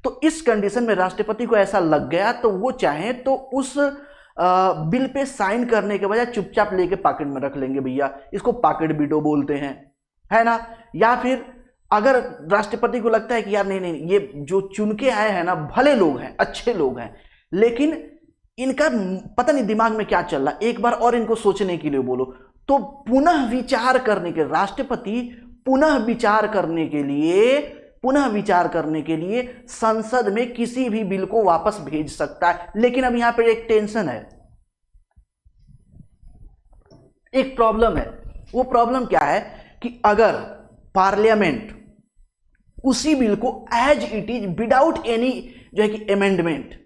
Speaker 1: तो इस कंडीशन में राष्ट्रपति को ऐसा लग गया तो वो चाहे तो उस बिल पे साइन करने के बजाय चुपचाप लेके पॉकेट में रख लेंगे भैया, इसको पॉकेट वीटो बोलते हैं, है ना। या फिर अगर राष्ट्रपति को लगता है कि यार नहीं नहीं ये जो चुन के आए हैं ना भले लोग हैं, अच्छे लोग हैं, लेकिन इनका पता नहीं दिमाग में क्या चल रहा, एक बार और इनको सोचने के लिए बोलो, तो पुनः विचार करने के राष्ट्रपति पुनः विचार करने के लिए संसद में किसी भी बिल को वापस भेज सकता है। लेकिन अब यहां पर एक टेंशन है, एक प्रॉब्लम है। वो प्रॉब्लम क्या है कि अगर पार्लियामेंट उसी बिल को as it is without any जो है कि अमेंडमेंट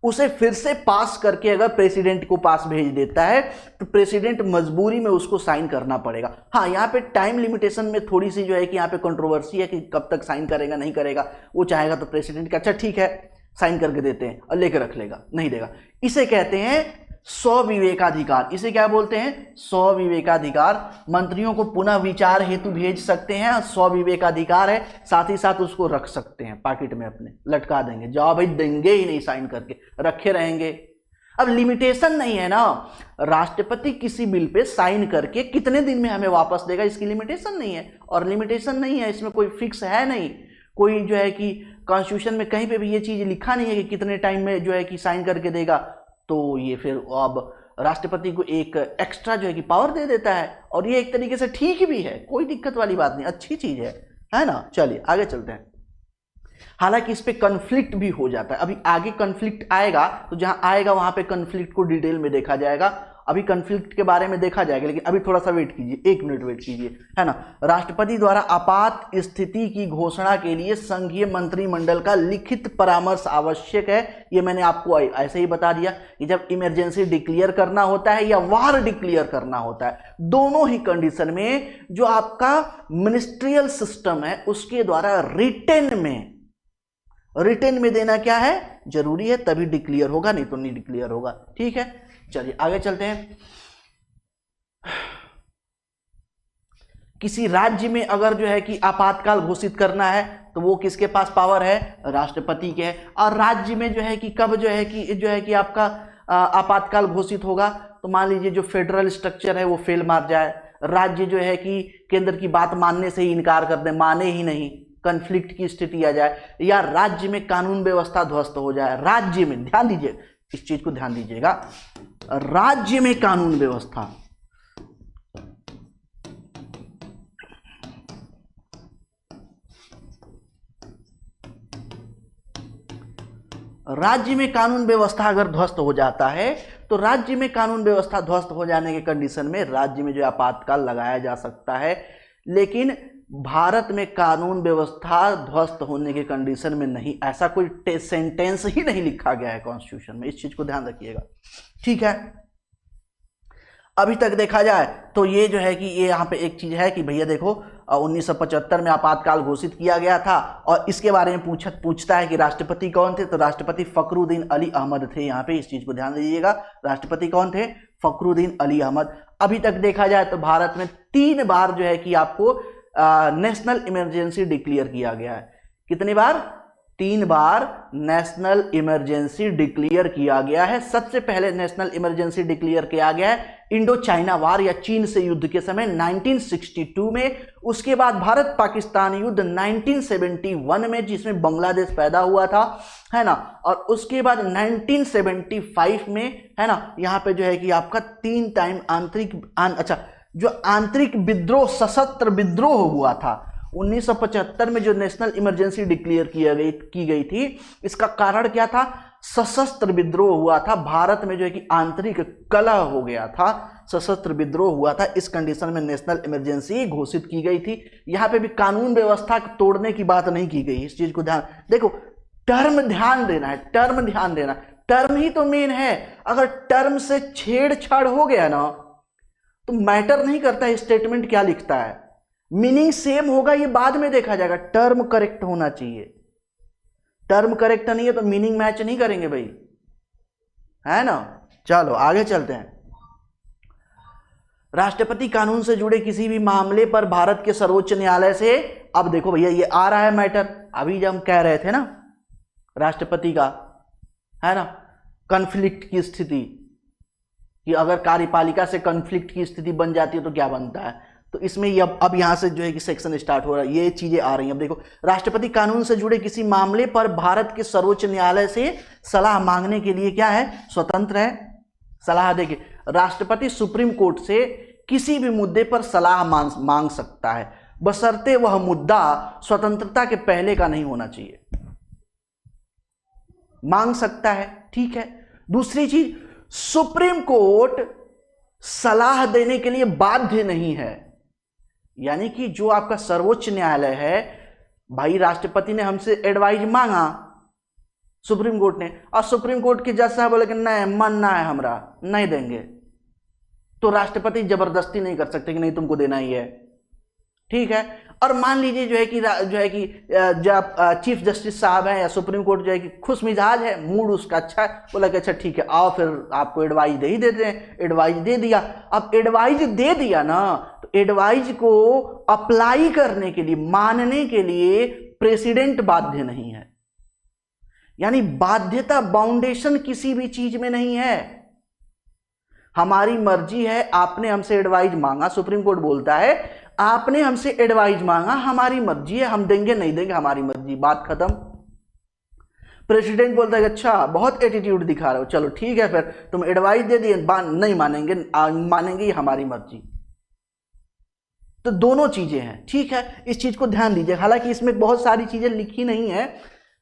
Speaker 1: उसे फिर से पास करके अगर प्रेसिडेंट को पास भेज देता है तो प्रेसिडेंट मजबूरी में उसको साइन करना पड़ेगा। हाँ, यहाँ पे टाइम लिमिटेशन में थोड़ी सी जो है कि यहाँ पे कंट्रोवर्सी है कि कब तक साइन करेगा नहीं करेगा। वो चाहेगा तो प्रेसिडेंट का अच्छा ठीक है साइन करके देते हैं और लेकर रख लेगा, नहीं देगा। इसे कहते हैं स्वविवेकाधिकार। इसे क्या बोलते हैं? स्वविवेकाधिकार। मंत्रियों को पुनः विचार हेतु भेज सकते हैं, स्वविवेकाधिकार है, साथ ही साथ उसको रख सकते हैं पॉकेट में अपने, लटका देंगे, जाओ भाई, देंगे ही नहीं साइन करके, रखे रहेंगे। अब लिमिटेशन नहीं है ना, राष्ट्रपति किसी बिल पे साइन करके कितने दिन में हमें वापस देगा इसकी लिमिटेशन नहीं है। और लिमिटेशन नहीं है, इसमें कोई फिक्स है नहीं, कोई जो है कि कॉन्स्टिट्यूशन में कहीं पे भी ये चीज लिखा नहीं है कि कितने टाइम में जो है कि साइन करके देगा। तो ये फिर अब राष्ट्रपति को एक एक्स्ट्रा जो है कि पावर दे देता है, और ये एक तरीके से ठीक भी है, कोई दिक्कत वाली बात नहीं, अच्छी चीज है ना। चलिए आगे चलते हैं। हालांकि इस पे कन्फ्लिक्ट भी हो जाता है, अभी आगे कन्फ्लिक्ट आएगा, तो जहां आएगा वहां पे कन्फ्लिक्ट को डिटेल में देखा जाएगा, अभी कन्फ्लिक्ट के बारे में देखा जाएगा। लेकिन अभी थोड़ा सा वेट कीजिए, 1 मिनट वेट कीजिए, है ना। राष्ट्रपति द्वारा आपात स्थिति की घोषणा के लिए संघीय मंत्रिमंडल का लिखित परामर्श आवश्यक है। ये मैंने आपको ऐसे ही बता दिया कि जब इमरजेंसी डिक्लेयर करना होता है या वार डिक्लेयर करना होता है, दोनों ही कंडीशन में जो आपका मिनिस्ट्रियल सिस्टम है उसके द्वारा रिटेन में देना क्या है, जरूरी है, तभी डिक्लेयर होगा, नहीं तो नहीं डिक्लेयर होगा। ठीक है, चलिए आगे चलते हैं। किसी राज्य में अगर जो है कि आपातकाल घोषित करना है तो वो किसके पास पावर है? राष्ट्रपति के है। और राज्य में जो है कि कब जो है कि आपका आपातकाल घोषित होगा, तो मान लीजिए जो फेडरल स्ट्रक्चर है वो फेल मार जाए, राज्य जो है कि केंद्र की बात मानने से ही इनकार कर दे, माने ही नहीं, कन्फ्लिक्ट की स्थिति आ जाए, या राज्य में कानून व्यवस्था ध्वस्त हो जाए। राज्य में, ध्यान दीजिए, इस चीज को ध्यान दीजिएगा, राज्य में कानून व्यवस्था, राज्य में कानून व्यवस्था अगर ध्वस्त हो जाता है तो राज्य में कानून व्यवस्था ध्वस्त हो जाने के कंडीशन में राज्य में जो आपातकाल लगाया जा सकता है। लेकिन भारत में कानून व्यवस्था ध्वस्त होने के कंडीशन में नहीं, ऐसा कोई सेंटेंस ही नहीं लिखा गया है कॉन्स्टिट्यूशन में, इस चीज को ध्यान रखिएगा। ठीक है, अभी तक देखा जाए तो ये जो है कि ये यहाँ पे एक चीज है कि भैया देखो 1975 में आपातकाल घोषित किया गया था, और इसके बारे में पूछता है कि राष्ट्रपति कौन थे, तो राष्ट्रपति फखरुद्दीन अली अहमद थे। यहाँ पे इस चीज को ध्यान दीजिएगा, राष्ट्रपति कौन थे? फखरुद्दीन अली अहमद। अभी तक देखा जाए तो भारत में 3 बार जो है कि आपको नेशनल इमरजेंसी डिक्लेयर किया गया है। कितनी बार? 3 बार नेशनल इमरजेंसी डिक्लेयर किया गया है। सबसे पहले नेशनल इमरजेंसी डिक्लेयर किया गया है इंडो चाइना वार या चीन से युद्ध के समय 1962 में। उसके बाद भारत पाकिस्तान युद्ध 1971 में, जिसमें बांग्लादेश पैदा हुआ था, है ना। और उसके बाद 1975 में, है ना, यहाँ पे जो है कि आपका 3 टाइम जो आंतरिक विद्रोह, सशस्त्र विद्रोह हुआ था। 1975 में जो नेशनल इमरजेंसी डिक्लेयर की गई थी, इसका कारण क्या था? सशस्त्र विद्रोह हुआ था, भारत में जो है कि आंतरिक कलह हो गया था, सशस्त्र विद्रोह हुआ था। इस कंडीशन में नेशनल इमरजेंसी घोषित की गई थी। यहाँ पे भी कानून व्यवस्था तोड़ने की बात नहीं की गई, इस चीज को ध्यान देखो, टर्म ध्यान देना है, टर्म ध्यान देना, टर्म ही तो मेन है। अगर टर्म से छेड़छाड़ हो गया ना तो मैटर नहीं करता है स्टेटमेंट क्या लिखता है, मीनिंग सेम होगा, ये बाद में देखा जाएगा। टर्म करेक्ट होना चाहिए, टर्म करेक्ट नहीं है तो मीनिंग मैच नहीं करेंगे भाई, है ना। चलो आगे चलते हैं। राष्ट्रपति कानून से जुड़े किसी भी मामले पर भारत के सर्वोच्च न्यायालय से, अब देखो भैया ये आ रहा है मैटर, अभी जब हम कह रहे थे ना राष्ट्रपति का, है ना, कॉन्फ्लिक्ट की स्थिति, कि अगर कार्यपालिका से कॉन्फ्लिक्ट की स्थिति बन जाती है तो क्या बनता है, तो इसमें ये अब यहां से जो है कि सेक्शन स्टार्ट हो रहा है, ये चीजें आ रही हैं। अब देखो, राष्ट्रपति कानून से जुड़े किसी मामले पर भारत के सर्वोच्च न्यायालय से सलाह मांगने के लिए क्या है, स्वतंत्र है। सलाह देके राष्ट्रपति सुप्रीम कोर्ट से किसी भी मुद्दे पर सलाह मांग सकता है, बशर्ते वह मुद्दा स्वतंत्रता के पहले का नहीं होना चाहिए। मांग सकता है, ठीक है। दूसरी चीज, सुप्रीम कोर्ट सलाह देने के लिए बाध्य नहीं है, यानी कि जो आपका सर्वोच्च न्यायालय है, भाई राष्ट्रपति ने हमसे एडवाइज मांगा सुप्रीम कोर्ट ने, और सुप्रीम कोर्ट के जज साहब बोले कि नहीं मानना है हमरा, नहीं देंगे, तो राष्ट्रपति जबरदस्ती नहीं कर सकते कि नहीं तुमको देना ही है, ठीक है। और मान लीजिए जो है कि जब चीफ जस्टिस साहब हैं या सुप्रीम कोर्ट जो है कि खुश मिजाज है, मूड उसका अच्छा है, बोला कि अच्छा ठीक है आओ फिर आपको एडवाइज दे ही देते हैं, एडवाइज दे दिया। अब एडवाइज दे दिया ना, तो एडवाइज को अप्लाई करने के लिए, मानने के लिए प्रेसिडेंट बाध्य नहीं है, यानी बाध्यता बाउंडेशन किसी भी चीज में नहीं है। हमारी मर्जी है, आपने हमसे एडवाइज मांगा, सुप्रीम कोर्ट बोलता है आपने हमसे एडवाइज मांगा, हमारी मर्जी है, हम देंगे नहीं देंगे हमारी मर्जी, बात खत्म। प्रेसिडेंट बोलता है अच्छा बहुत एटीट्यूड दिखा रहे हो, चलो ठीक है फिर तुम एडवाइज दे दिए, नहीं मानेंगे, मानेंगे हमारी मर्जी। तो दोनों चीजें हैं, ठीक है, इस चीज को ध्यान दीजिए। हालांकि इसमें बहुत सारी चीजें लिखी नहीं है,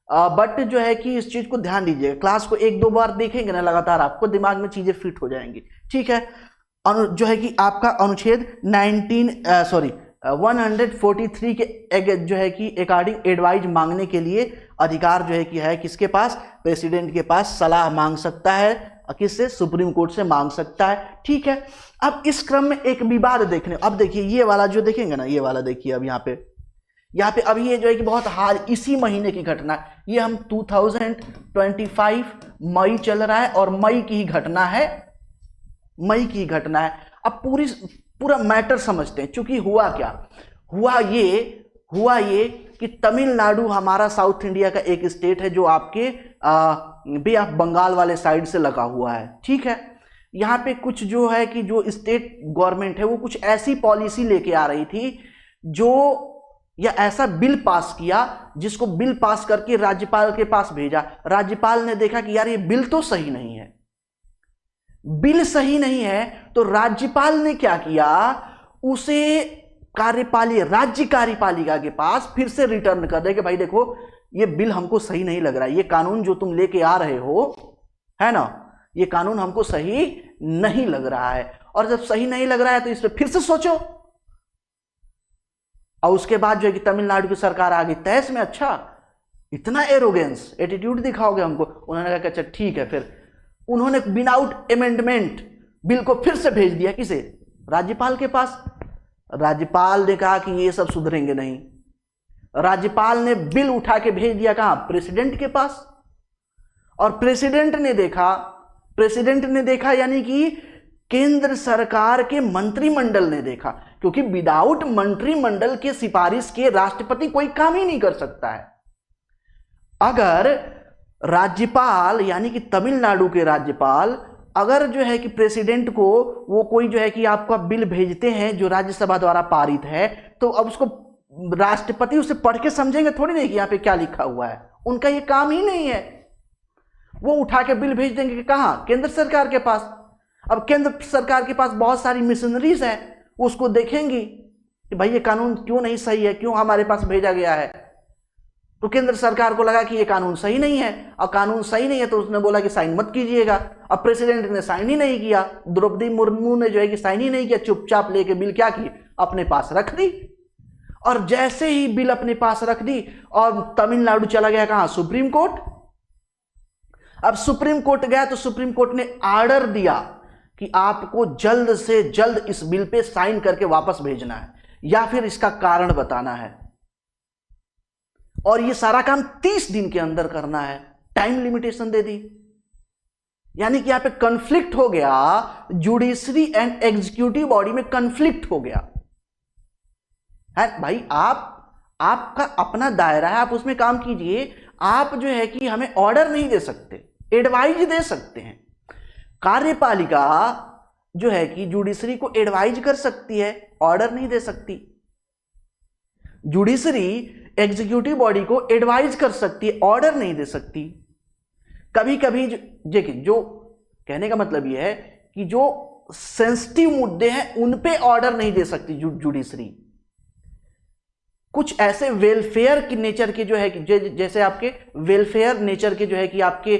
Speaker 1: बट जो है कि इस चीज को ध्यान दीजिए, क्लास को एक दो बार देखेंगे ना लगातार, आपको दिमाग में चीजें फिट हो जाएंगी, ठीक है। जो है कि आपका अनुच्छेद 143 के जो है कि अकॉर्डिंग एडवाइज मांगने के लिए अधिकार जो है कि है किसके पास, प्रेसिडेंट के पास सलाह मांग सकता है, किससे, सुप्रीम कोर्ट से मांग सकता है, ठीक है। अब इस क्रम में एक विवाद देखने, अब देखिए ये वाला जो देखेंगे ना, ये वाला देखिए, अब यहाँ पे अभी ये जो है कि बहुत हाल इसी महीने की घटना, ये हम 2025 मई चल रहा है और मई की ही घटना है, मई की घटना है। अब पूरा मैटर समझते हैं, क्योंकि हुआ क्या, हुआ ये कि तमिलनाडु हमारा साउथ इंडिया का एक स्टेट है जो आपके बे ऑफ बंगाल वाले साइड से लगा हुआ है, ठीक है। यहाँ पे कुछ जो है कि जो स्टेट गवर्नमेंट है वो कुछ ऐसी पॉलिसी लेके आ रही थी जो, या ऐसा बिल पास किया जिसको बिल पास करके राज्यपाल के पास भेजा। राज्यपाल ने देखा कि यार ये बिल तो सही नहीं है, बिल सही नहीं है, तो राज्यपाल ने क्या किया, उसे राज्य कार्यपालिका के पास फिर से रिटर्न कर दे कि भाई देखो ये बिल हमको सही नहीं लग रहा है, ये कानून जो तुम लेके आ रहे हो, है ना, ये कानून हमको सही नहीं लग रहा है, और जब सही नहीं लग रहा है तो इस पर फिर से सोचो। और उसके बाद जो है कि तमिलनाडु की सरकार आ गई तहस में, अच्छा इतना एरोगेंस एटीट्यूड दिखाओगे हमको, उन्होंने कहा कि अच्छा ठीक है, फिर उन्होंने विदाउट अमेंडमेंट बिल को फिर से भेज दिया, किसे, राज्यपाल के पास। राज्यपाल ने कहा कि ये सब सुधरेंगे नहीं, राज्यपाल ने बिल उठा के भेज दिया कहां, प्रेसिडेंट के पास। और प्रेसिडेंट ने देखा यानी कि केंद्र सरकार के मंत्रिमंडल ने देखा, क्योंकि विदाउट मंत्रिमंडल के सिफारिश के राष्ट्रपति कोई काम ही नहीं कर सकता है। अगर राज्यपाल यानी कि तमिलनाडु के राज्यपाल अगर जो है कि प्रेसिडेंट को वो कोई जो है कि आपका बिल भेजते हैं जो राज्यसभा द्वारा पारित है, तो अब उसको राष्ट्रपति उसे पढ़ के समझेंगे थोड़ी नहीं कि यहाँ पे क्या लिखा हुआ है, उनका ये काम ही नहीं है। वो उठा के बिल भेज देंगे कि कहां, केंद्र सरकार के पास। अब केंद्र सरकार के पास बहुत सारी मिशनरीज हैं, वो उसको देखेंगी कि भाई ये कानून क्यों नहीं सही है, क्यों हमारे पास भेजा गया है। तो केंद्र सरकार को लगा कि ये कानून सही नहीं है, और कानून सही नहीं है तो उसने बोला कि साइन मत कीजिएगा। अब प्रेसिडेंट ने साइन ही नहीं किया, द्रौपदी मुर्मू ने जो है कि साइन ही नहीं किया, चुपचाप लेके बिल क्या की, अपने पास रख दी। और जैसे ही बिल अपने पास रख दी और तमिलनाडु चला गया कहां, सुप्रीम कोर्ट। अब सुप्रीम कोर्ट गया तो सुप्रीम कोर्ट ने ऑर्डर दिया कि आपको जल्द से जल्द इस बिल पे साइन करके वापस भेजना है या फिर इसका कारण बताना है, और ये सारा काम 30 दिन के अंदर करना है, टाइम लिमिटेशन दे दी। यानी कि यहां पे कन्फ्लिक्ट हो गया, जुडिशरी एंड एग्जीक्यूटिव बॉडी में कन्फ्लिक्ट हो गया है भाई। आपका अपना दायरा है, आप उसमें काम कीजिए। आप जो है कि हमें ऑर्डर नहीं दे सकते, एडवाइज दे सकते हैं। कार्यपालिका जो है कि जुडिशरी को एडवाइज कर सकती है, ऑर्डर नहीं दे सकती। जुडिशरी एग्जीक्यूटिव बॉडी को एडवाइज कर सकती है, ऑर्डर नहीं दे सकती। कभी कभी देखिए, जो कहने का मतलब यह है कि जो सेंसिटिव मुद्दे हैं उन पे ऑर्डर नहीं दे सकती जुडिशरी। कुछ ऐसे वेलफेयर की नेचर के जो है कि जैसे आपके वेलफेयर नेचर के जो है कि आपके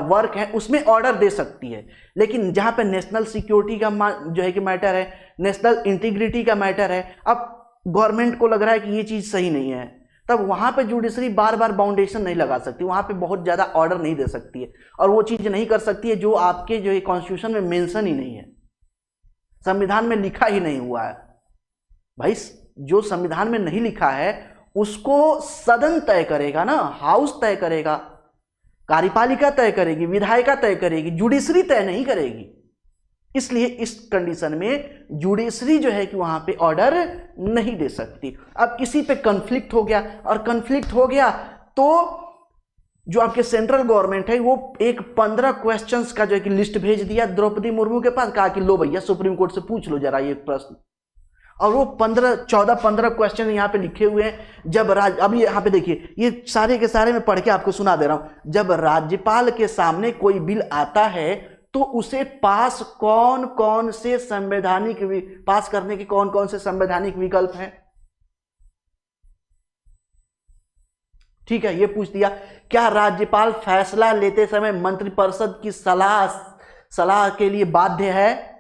Speaker 1: वर्क है, उसमें ऑर्डर दे सकती है। लेकिन जहां पे नेशनल सिक्योरिटी का जो है कि मैटर है, नेशनल इंटीग्रिटी का मैटर है, अब गवर्नमेंट को लग रहा है कि ये चीज सही नहीं है, तब वहां पे जुडिशरी बार बार बाउंडेशन नहीं लगा सकती, वहां पे बहुत ज्यादा ऑर्डर नहीं दे सकती है। और वो चीज नहीं कर सकती है जो आपके जो है कॉन्स्टिट्यूशन में मेंशन ही नहीं है, संविधान में लिखा ही नहीं हुआ है भाई। जो संविधान में नहीं लिखा है उसको सदन तय करेगा ना, हाउस तय करेगा, कार्यपालिका तय करेगी, विधायिका तय करेगी, जुडिशरी तय नहीं करेगी। इसलिए इस कंडीशन में जुडिशरी जो है कि वहां पे ऑर्डर नहीं दे सकती। अब किसी पे कन्फ्लिक्ट हो गया, और कन्फ्लिक्ट हो गया तो जो आपके सेंट्रल गवर्नमेंट है वो एक 15 क्वेश्चंस का जो है कि लिस्ट भेज दिया द्रौपदी मुर्मू के पास, कहा कि लो भैया सुप्रीम कोर्ट से पूछ लो जरा ये प्रश्न। और वो 15 क्वेश्चन यहाँ पे लिखे हुए हैं। जब अभी यहाँ पे देखिए, ये सारे के सारे मैं पढ़ के आपको सुना दे रहा हूं। जब राज्यपाल के सामने कोई बिल आता है तो उसे पास कौन कौन से संवैधानिक पास करने के कौन कौन से संवैधानिक विकल्प हैं, ठीक है, ये पूछ दिया। क्या राज्यपाल फैसला लेते समय मंत्रिपरिषद की सलाह के लिए बाध्य है?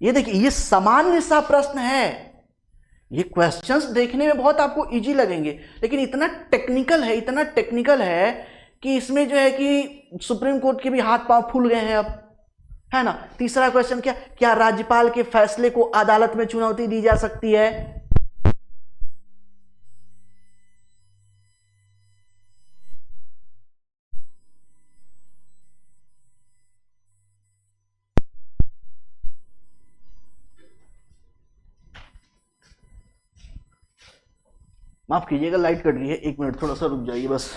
Speaker 1: ये देखिए, ये सामान्य सा प्रश्न है। ये क्वेश्चंस देखने में बहुत आपको इजी लगेंगे, लेकिन इतना टेक्निकल है, इतना टेक्निकल है कि इसमें जो है कि सुप्रीम कोर्ट के भी हाथ पांव फूल गए हैं अब, है ना। तीसरा क्वेश्चन क्या राज्यपाल के फैसले को अदालत में चुनौती दी जा सकती है? माफ कीजिएगा, लाइट कट गई है, 1 मिनट थोड़ा सा रुक जाइए बस।